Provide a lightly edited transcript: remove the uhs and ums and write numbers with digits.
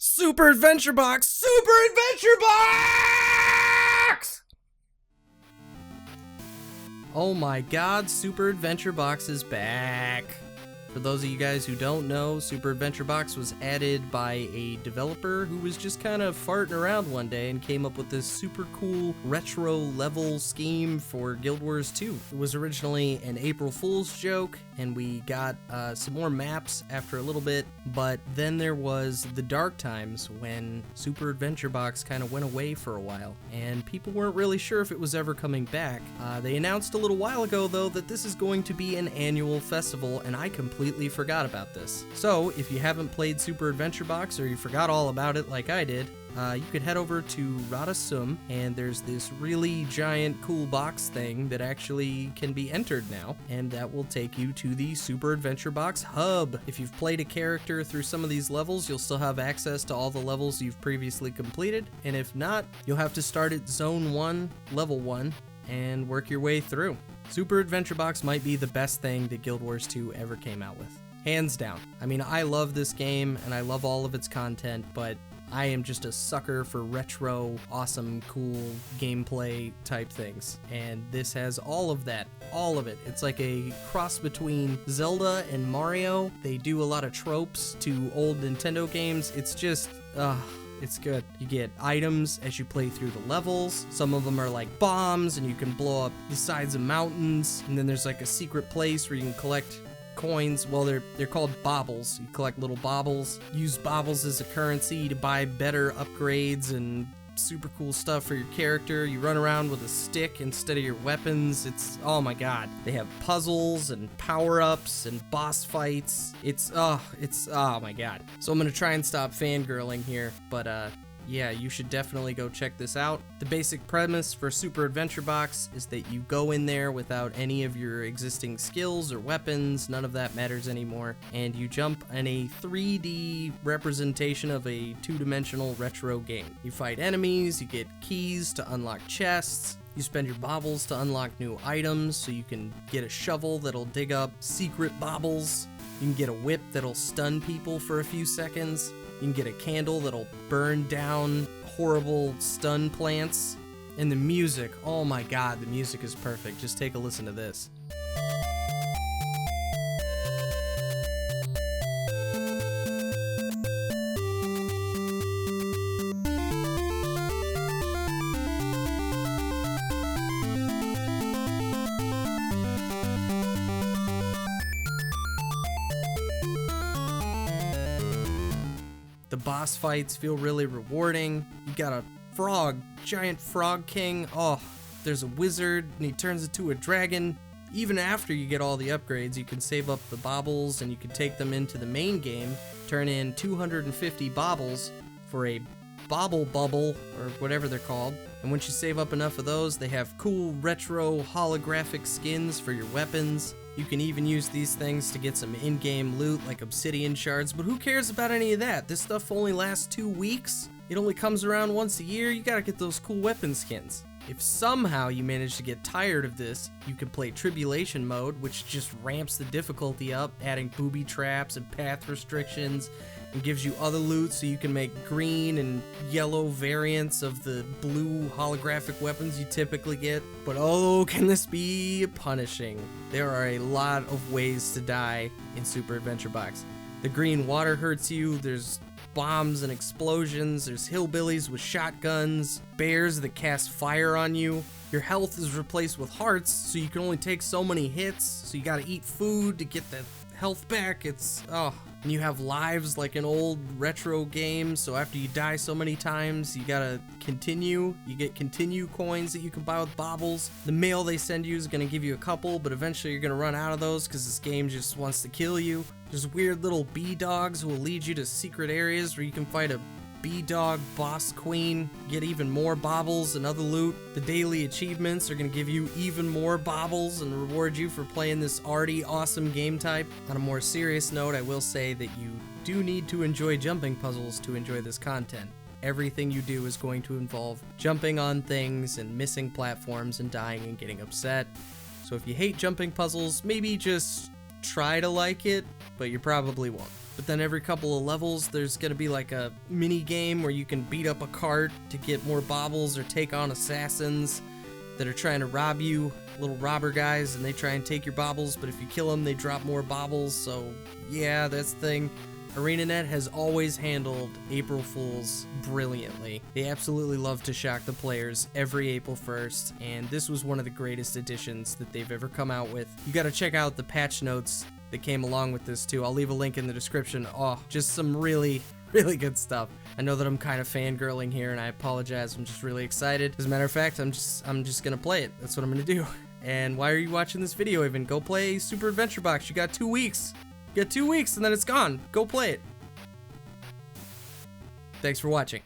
Super Adventure Box! Super Adventure Box! Oh my god, Super Adventure Box is back. For those of you guys who don't know, Super Adventure Box was added by a developer who was just kind of farting around one day and came up with this super cool retro level scheme for Guild Wars 2. It was originally an April Fool's joke, and we got some more maps after a little bit, but then there was the dark times when Super Adventure Box kind of went away for a while, and people weren't really sure if it was ever coming back. They announced a little while ago, though, that this is going to be an annual festival, and I completely forgot about this. So, if you haven't played Super Adventure Box, or you forgot all about it like I did, you could head over to Radasum, and there's this really giant cool box thing that actually can be entered now, and that will take you to the Super Adventure Box hub. If you've played a character through some of these levels, you'll still have access to all the levels you've previously completed, and if not, you'll have to start at Zone 1, Level 1, and work your way through. Super Adventure Box might be the best thing that Guild Wars 2 ever came out with. Hands down. I mean, I love this game, and I love all of its content, but I am just a sucker for retro, awesome, cool gameplay type things. And this has all of that. All of it. It's like a cross between Zelda and Mario. They do a lot of tropes to old Nintendo games. It's just, it's good. You get items as you play through the levels. Some of them are like bombs, and you can blow up the sides of mountains. And then there's like a secret place where you can collect coins. Well, they're called baubles. You collect little baubles. Use baubles as a currency to buy better upgrades and super cool stuff for your character. You run around with a stick instead of your weapons. It's, oh my god. They have puzzles and power-ups and boss fights. It's oh my god. So I'm gonna try and stop fangirling here, but yeah, you should definitely go check this out. The basic premise for Super Adventure Box is that you go in there without any of your existing skills or weapons, none of that matters anymore, and you jump in a 3D representation of a two-dimensional retro game. You fight enemies, you get keys to unlock chests, you spend your baubles to unlock new items, so you can get a shovel that'll dig up secret baubles, you can get a whip that'll stun people for a few seconds, you can get a candle that'll burn down horrible stun plants. And the music, oh my god, the music is perfect. Just take a listen to this. The boss fights feel really rewarding. You got a frog, giant frog king. Oh, there's a wizard, and he turns into a dragon. Even after you get all the upgrades, you can save up the baubles, and you can take them into the main game, turn in 250 baubles for a bauble bubble, or whatever they're called. And once you save up enough of those, they have cool retro holographic skins for your weapons. You can even use these things to get some in-game loot like obsidian shards, but who cares about any of that? This stuff only lasts 2 weeks. It only comes around once a year. You gotta get those cool weapon skins. If somehow you manage to get tired of this, you can play Tribulation Mode, which just ramps the difficulty up, adding booby traps and path restrictions, and gives you other loot so you can make green and yellow variants of the blue holographic weapons you typically get. But oh, can this be punishing? There are a lot of ways to die in Super Adventure Box. The green water hurts you, there's bombs and explosions, there's hillbillies with shotguns, bears that cast fire on you. Your health is replaced with hearts, so you can only take so many hits, so you gotta eat food to get that health back. It's, oh. And you have lives like an old retro game, so after you die so many times, you gotta continue. You get continue coins that you can buy with baubles. The mail they send you is gonna give you a couple, but eventually you're gonna run out of those because this game just wants to kill you. There's weird little bee dogs who will lead you to secret areas where you can fight a bee dog boss queen, get even more baubles and other loot. The daily achievements are going to give you even more baubles and reward you for playing this already awesome game type. On a more serious note, I will say that you do need to enjoy jumping puzzles to enjoy this content. Everything you do is going to involve jumping on things and missing platforms and dying and getting upset. So if you hate jumping puzzles, maybe just try to like it, but you probably won't. But then every couple of levels, there's gonna be like a mini game where you can beat up a cart to get more baubles or take on assassins that are trying to rob you, little robber guys, and they try and take your baubles, but if you kill them, they drop more baubles, so yeah, that's the thing. ArenaNet has always handled April Fools brilliantly. They absolutely love to shock the players every April 1st, and this was one of the greatest additions that they've ever come out with. You gotta check out the patch notes that came along with this too. I'll leave a link in the description. Oh, just some really good stuff. I know that I'm kind of fangirling here, and I apologize. I'm just really excited. As a matter of fact, I'm just gonna play it. That's what I'm gonna do. And why are you watching this video even? Go play Super Adventure Box. You got 2 weeks. You got 2 weeks and then it's gone. Go play it. Thanks for watching.